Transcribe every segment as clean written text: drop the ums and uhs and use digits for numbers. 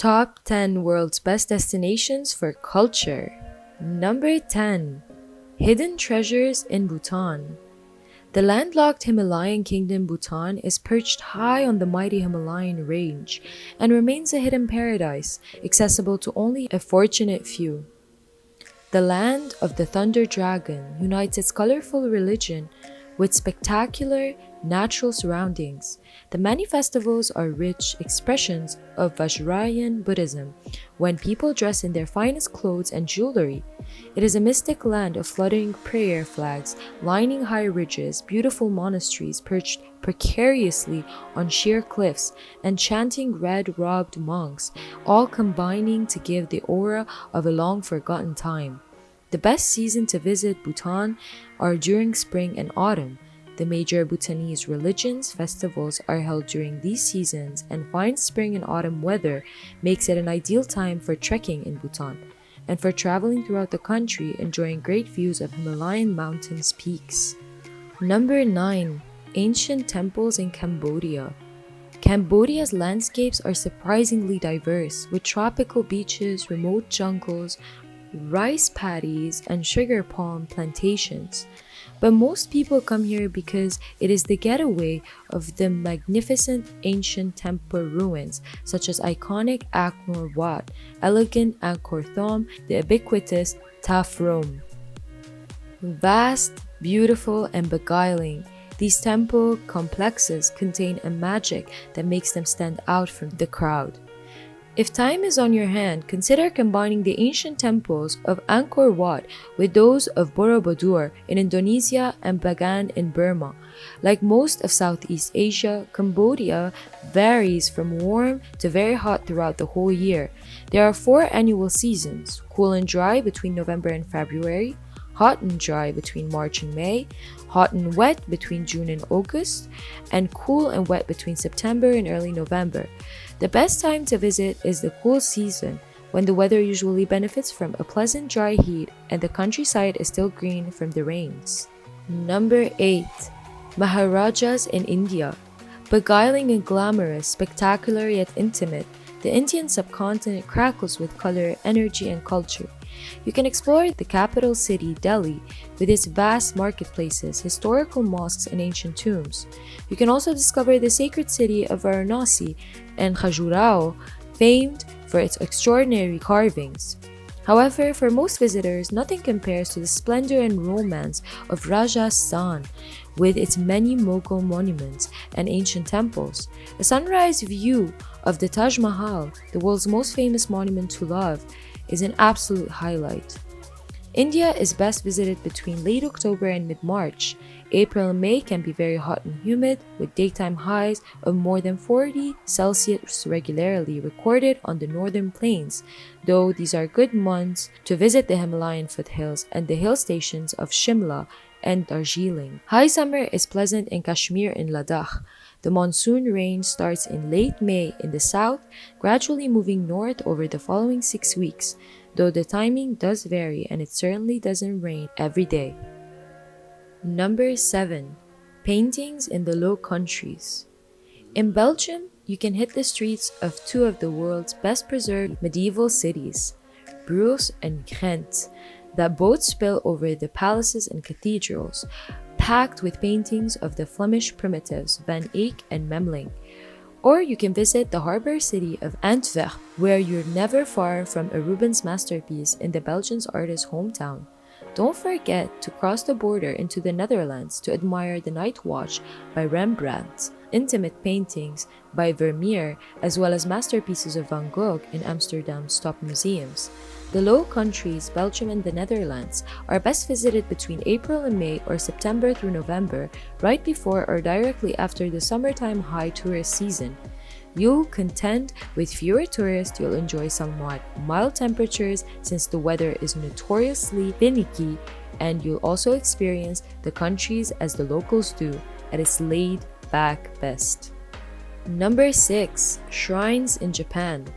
Top 10 World's Best Destinations for Culture. Number 10. Hidden Treasures in Bhutan. The landlocked Himalayan kingdom Bhutan is perched high on the mighty Himalayan range and remains a hidden paradise, accessible to only a fortunate few. The land of the Thunder Dragon unites its colorful religion with spectacular natural surroundings. The many festivals are rich expressions of Vajrayana Buddhism, when people dress in their finest clothes and jewelry. It is a mystic land of fluttering prayer flags, lining high ridges, beautiful monasteries perched precariously on sheer cliffs, and chanting red-robed monks, all combining to give the aura of a long-forgotten time. The best season to visit Bhutan are during spring and autumn. The major Bhutanese religions festivals are held during these seasons, and fine spring and autumn weather makes it an ideal time for trekking in Bhutan, and for traveling throughout the country enjoying great views of Himalayan mountains' peaks. Number 9. Ancient Temples in Cambodia. Cambodia's landscapes are surprisingly diverse, with tropical beaches, remote jungles, rice paddies, and sugar palm plantations. But most people come here because it is the getaway of the magnificent ancient temple ruins, such as iconic Angkor Wat, elegant Angkor Thom, the ubiquitous Taf Rom. Vast, beautiful, and beguiling, these temple complexes contain a magic that makes them stand out from the crowd. If time is on your hand, consider combining the ancient temples of Angkor Wat with those of Borobudur in Indonesia and Bagan in Burma. Like most of Southeast Asia, Cambodia varies from warm to very hot throughout the whole year. There are 4 annual seasons: cool and dry between November and February, hot and dry between March and May, hot and wet between June and August, and cool and wet between September and early November. The best time to visit is the cool season, when the weather usually benefits from a pleasant dry heat and the countryside is still green from the rains. Number 8. Maharajas in India. Beguiling and glamorous, spectacular yet intimate, the Indian subcontinent crackles with color, energy, and culture. You can explore the capital city, Delhi, with its vast marketplaces, historical mosques, and ancient tombs. You can also discover the sacred city of Varanasi and Khajuraho, famed for its extraordinary carvings. However, for most visitors, nothing compares to the splendor and romance of Rajasthan, with its many Mughal monuments and ancient temples. A sunrise view of the Taj Mahal, the world's most famous monument to love, is an absolute highlight. India is best visited between late October and mid-March. April and May can be very hot and humid, with daytime highs of more than 40 Celsius regularly recorded on the northern plains, though these are good months to visit the Himalayan foothills and the hill stations of Shimla and Darjeeling. High summer is pleasant in Kashmir and Ladakh. The monsoon rain starts in late May in the south, gradually moving north over the following 6 weeks, though the timing does vary and it certainly doesn't rain every day. Number 7. Paintings in the Low Countries. In Belgium, you can hit the streets of 2 of the world's best preserved medieval cities, Bruges and Ghent, that both spill over the palaces and cathedrals, packed with paintings of the Flemish primitives Van Eyck and Memling. Or you can visit the harbor city of Antwerp, where you're never far from a Rubens masterpiece in the Belgian artist's hometown. Don't forget to cross the border into the Netherlands to admire the Night Watch by Rembrandt, intimate paintings by Vermeer, as well as masterpieces of Van Gogh in Amsterdam's top museums. The Low Countries, Belgium and the Netherlands, are best visited between April and May or September through November, right before or directly after the summertime high tourist season. You'll contend with fewer tourists, you'll enjoy somewhat mild temperatures since the weather is notoriously finicky, and you'll also experience the countries as the locals do, at its laid-back best. Number 6. Shrines in Japan.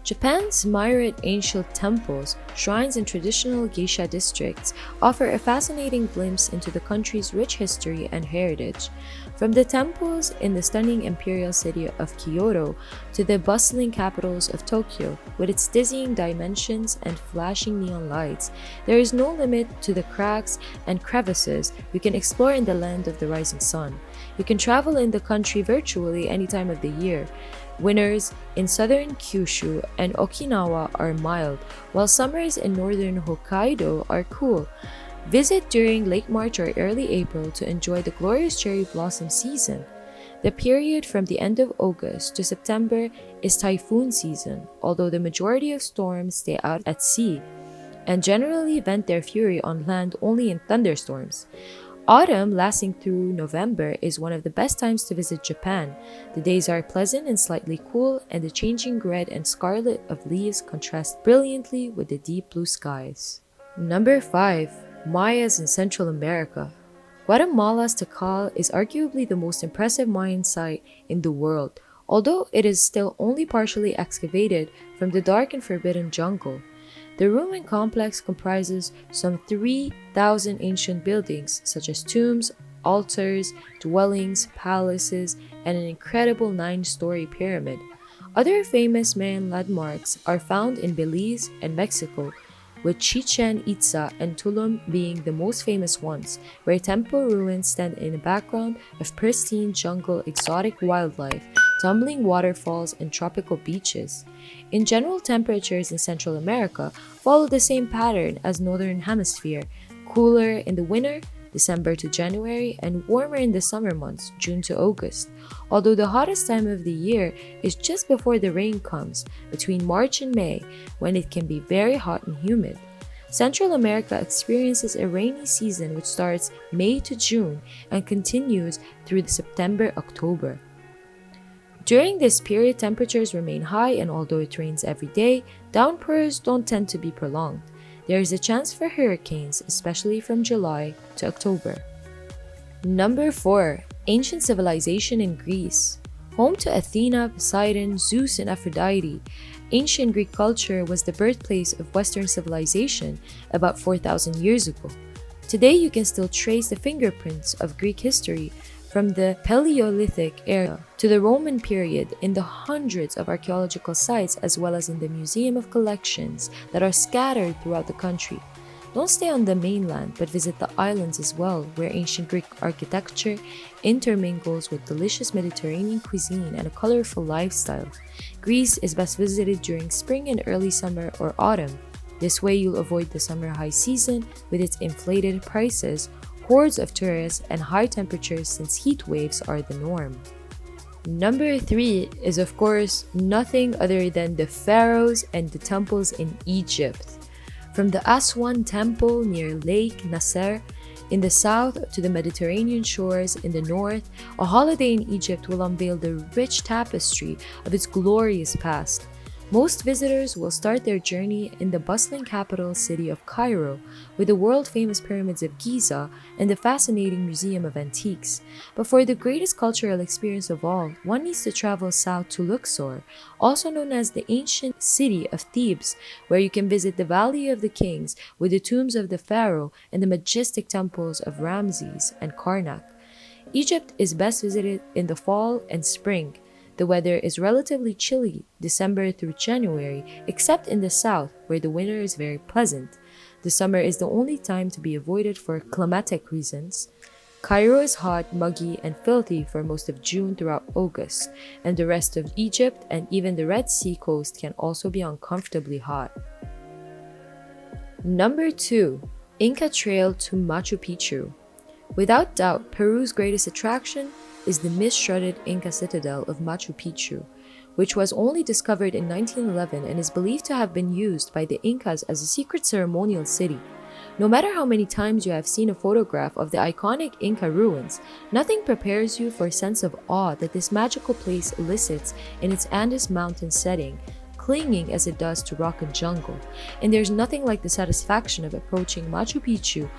Japan's myriad ancient temples, shrines, and traditional geisha districts offer a fascinating glimpse into the country's rich history and heritage. From the temples in the stunning imperial city of Kyoto to the bustling capitals of Tokyo, with its dizzying dimensions and flashing neon lights, there is no limit to the cracks and crevices you can explore in the land of the rising sun. You can travel in the country virtually any time of the year. Winters in southern Kyushu and Okinawa are mild, while summers in northern Hokkaido are cool. Visit during late March or early April to enjoy the glorious cherry blossom season. The period from the end of August to September is typhoon season, although the majority of storms stay out at sea and generally vent their fury on land only in thunderstorms. Autumn, lasting through November, is one of the best times to visit Japan. The days are pleasant and slightly cool, and the changing red and scarlet of leaves contrast brilliantly with the deep blue skies. Number 5. Mayas in Central America. Guatemala's Tikal is arguably the most impressive Mayan site in the world, although it is still only partially excavated from the dark and forbidden jungle. The ruin complex comprises some 3,000 ancient buildings, such as tombs, altars, dwellings, palaces, and an incredible 9-story pyramid. Other famous Mayan landmarks are found in Belize and Mexico, with Chichen Itza and Tulum being the most famous ones, where temple ruins stand in a background of pristine jungle, exotic wildlife, tumbling waterfalls, and tropical beaches. In general, temperatures in Central America follow the same pattern as Northern Hemisphere, cooler in the winter, December to January, and warmer in the summer months, June to August, although the hottest time of the year is just before the rain comes, between March and May, when it can be very hot and humid. Central America experiences a rainy season which starts May to June and continues through September-October. During this period, temperatures remain high, and although it rains every day, downpours don't tend to be prolonged. There is a chance for hurricanes, especially from July to October. Number 4. Ancient civilization in Greece. Home to Athena, Poseidon, Zeus, and Aphrodite, ancient Greek culture was the birthplace of Western civilization about 4,000 years ago. Today, you can still trace the fingerprints of Greek history from the Paleolithic era to the Roman period in the hundreds of archaeological sites, as well as in the Museum of Collections that are scattered throughout the country. Don't stay on the mainland, but visit the islands as well, where ancient Greek architecture intermingles with delicious Mediterranean cuisine and a colorful lifestyle. Greece is best visited during spring and early summer or autumn. This way you'll avoid the summer high season with its inflated prices, hordes of tourists, and high temperatures, since heat waves are the norm. Number 3 is, of course, nothing other than the pharaohs and the temples in Egypt. From the Aswan Temple near Lake Nasser in the south to the Mediterranean shores in the north, a holiday in Egypt will unveil the rich tapestry of its glorious past. Most visitors will start their journey in the bustling capital city of Cairo, with the world-famous pyramids of Giza and the fascinating Museum of Antiques. But for the greatest cultural experience of all, one needs to travel south to Luxor, also known as the ancient city of Thebes, where you can visit the Valley of the Kings with the tombs of the pharaoh and the majestic temples of Ramses and Karnak. Egypt is best visited in the fall and spring. The weather is relatively chilly December through January, except in the south, where the winter is very pleasant. The summer is the only time to be avoided for climatic reasons. Cairo is hot, muggy, and filthy for most of June throughout August, and the rest of Egypt and even the Red Sea coast can also be uncomfortably hot. Number 2. Inca Trail to Machu Picchu. Without doubt, Peru's greatest attraction is the mist-shrouded Inca citadel of Machu Picchu, which was only discovered in 1911 and is believed to have been used by the Incas as a secret ceremonial city. No matter how many times you have seen a photograph of the iconic Inca ruins, nothing prepares you for a sense of awe that this magical place elicits in its Andes mountain setting, clinging as it does to rock and jungle. And there's nothing like the satisfaction of approaching Machu Picchu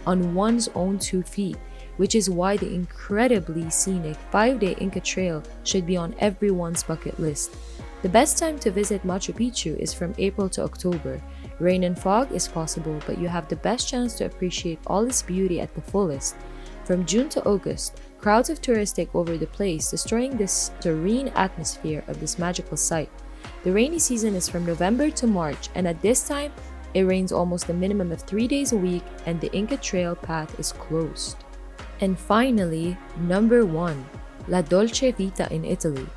on one's own 2 feet, which is why the incredibly scenic 5-day Inca Trail should be on everyone's bucket list. The best time to visit Machu Picchu is from April to October. Rain and fog is possible, but you have the best chance to appreciate all its beauty at the fullest. From June to August, crowds of tourists take over the place, destroying this serene atmosphere of this magical site. The rainy season is from November to March, and at this time, it rains almost a minimum of 3 days a week, and the Inca Trail path is closed. And finally, number 1, La Dolce Vita in Italy.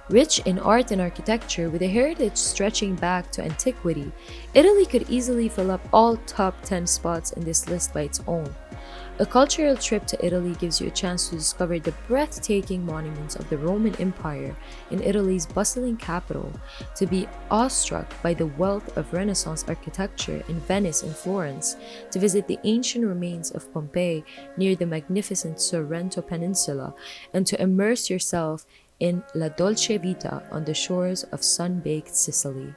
Rich in art and architecture with a heritage stretching back to antiquity, Italy could easily fill up all top 10 spots in this list by its own. A cultural trip to Italy gives you a chance to discover the breathtaking monuments of the Roman Empire in Italy's bustling capital, to be awestruck by the wealth of Renaissance architecture in Venice and Florence, to visit the ancient remains of Pompeii near the magnificent Sorrento Peninsula, and to immerse yourself in La Dolce Vita on the shores of sun-baked Sicily.